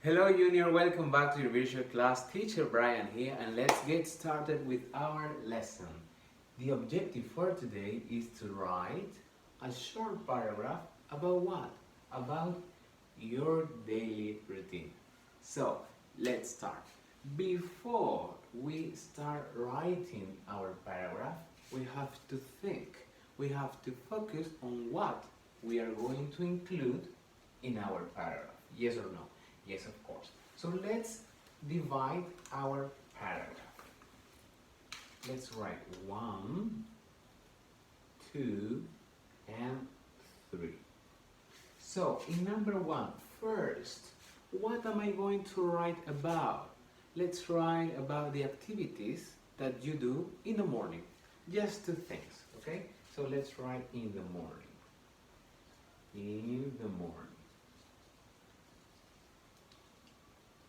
Hello Junior, welcome back to your virtual class. Teacher Brian here, and let's get started with our lesson. The objective for today is to write a short paragraph about what? About your daily routine. So let's start. Before we start writing our paragraph, we have to think. We have to focus on what we are going to include in our paragraph. Yes or no? Yes, of course. So let's divide our paragraph. Let's write 1, 2, and 3. So in number 1, first, what am I going to write about? Let's write about the activities that you do in the morning. Just 2 things, okay? So let's write in the morning. In the morning.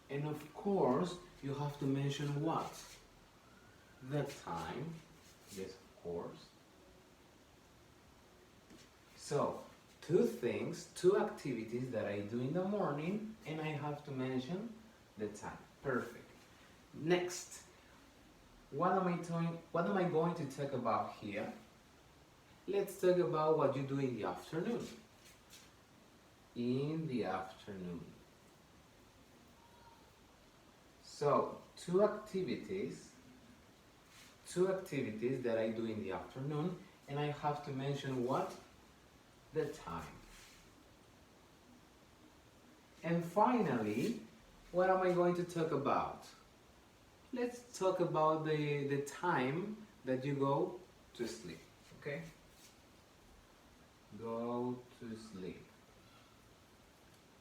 And of course, you have to mention what? The time. Yes, of course. So, 2 things, 2 activities that I do in the morning, and I have to mention the time. Perfect. Next, what am I going to talk about here? Let's talk about what you do in the afternoon. In the afternoon. So, 2 activities that I do in the afternoon, and I have to mention what? The time. And finally, what am I going to talk about? Let's talk about the time that you go to sleep, okay? Go to sleep.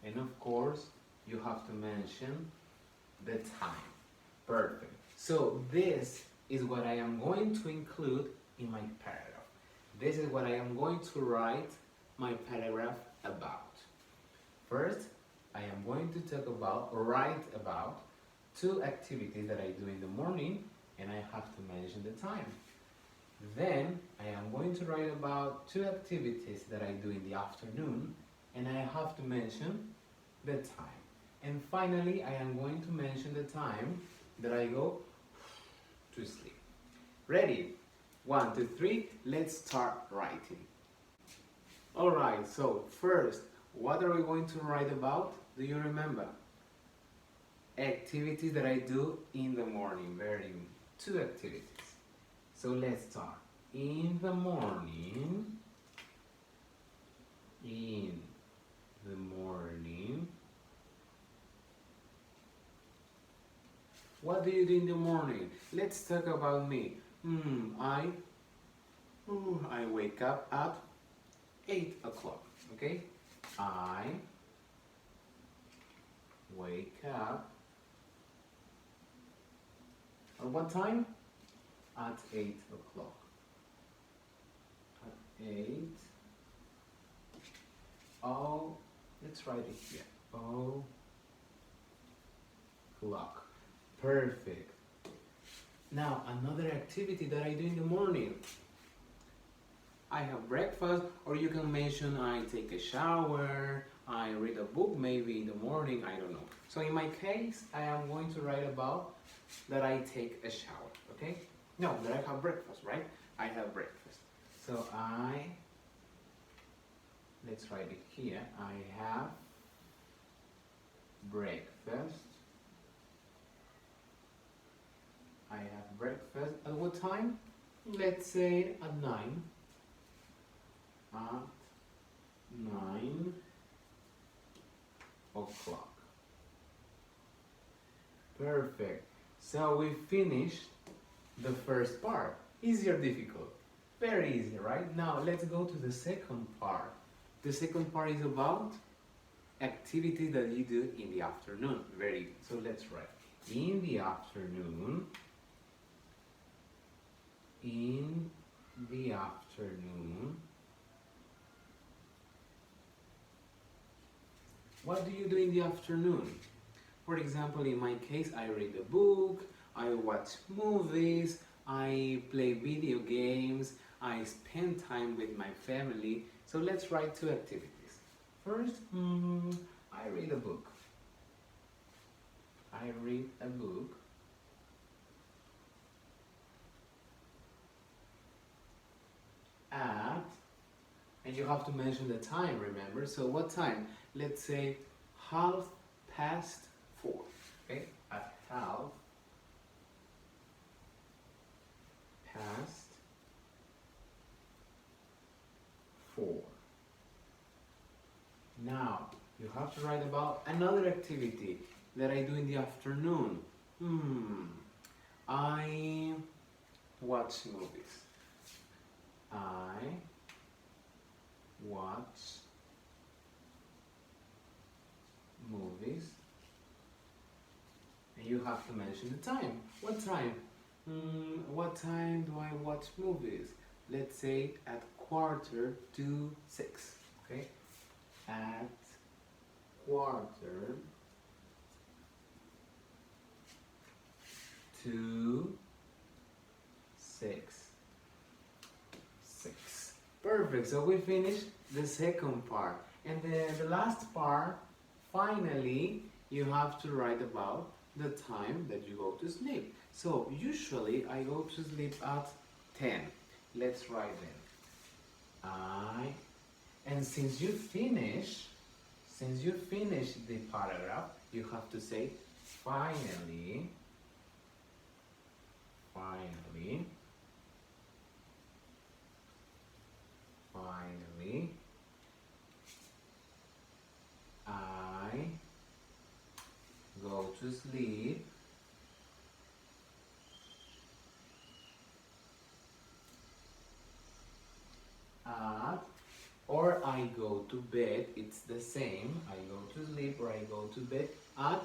And of course, you have to mention the time. Perfect. So this is what I am going to include in my paragraph. This is what I am going to write my paragraph about. First, I am going to write about 2 activities that I do in the morning, and I have to mention the time. Then I am going to write about 2 activities that I do in the afternoon, and I have to mention the time. And finally, I am going to mention the time that I go to sleep. Ready? 1, 2, 3, let's start writing. Alright, so first, what are we going to write about? Do you remember? Activities that I do in the morning. Very good. 2 activities. So let's start. In the morning. In the morning. What do you do in the morning? Let's talk about me. I wake up at 8 o'clock, okay? I wake up at what time? At 8 o'clock. At 8. Oh, let's write it here. O'clock. Perfect. Now, another activity that I do in the morning. I have breakfast, or you can mention I take a shower, I read a book maybe in the morning, I don't know. So in my case, I am going to write about that I take a shower, okay? No, that I have breakfast, right? I have breakfast. So let's write it here. I have breakfast. I have breakfast at what time? Let's say at 9. At 9 o'clock. Perfect. So we finished the first part. Easy or difficult? Very easy, right? Now let's go to the second part. The second part is about activities that you do in the afternoon. Very good. So let's write. In the afternoon. In the afternoon. What do you do in the afternoon? For example, in my case, I read a book, I watch movies, I play video games, I spend time with my family. So let's write 2 activities. First, I read a book. I read a book at, and you have to mention the time, remember? So what time? Let's say 4:30. Okay, at 4:30. Now, you have to write about another activity that I do in the afternoon. I watch movies. I watch movies. And you have to mention the time. What time? What time do I watch movies? Let's say at 5:45. Okay? At 5:45. Perfect. So we finished the second part. And then the last part, finally, you have to write about the time that you go to sleep. So usually I go to sleep at 10. Let's write them. And since you finish the paragraph, you have to say finally, finally, I go to sleep at, or I go to bed, it's the same. I go to sleep or I go to bed at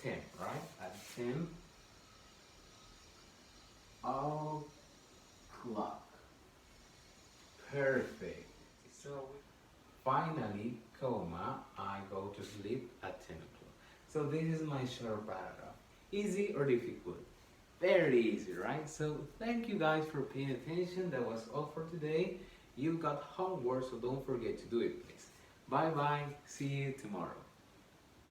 10, right? At 10 o'clock. Perfect. So finally, comma, I go to sleep at 10 o'clock. So this is my short paragraph. Easy or difficult? Very easy, right? So thank you guys for paying attention. That was all for today. You got homework, so don't forget to do it, please. Bye bye. See you tomorrow.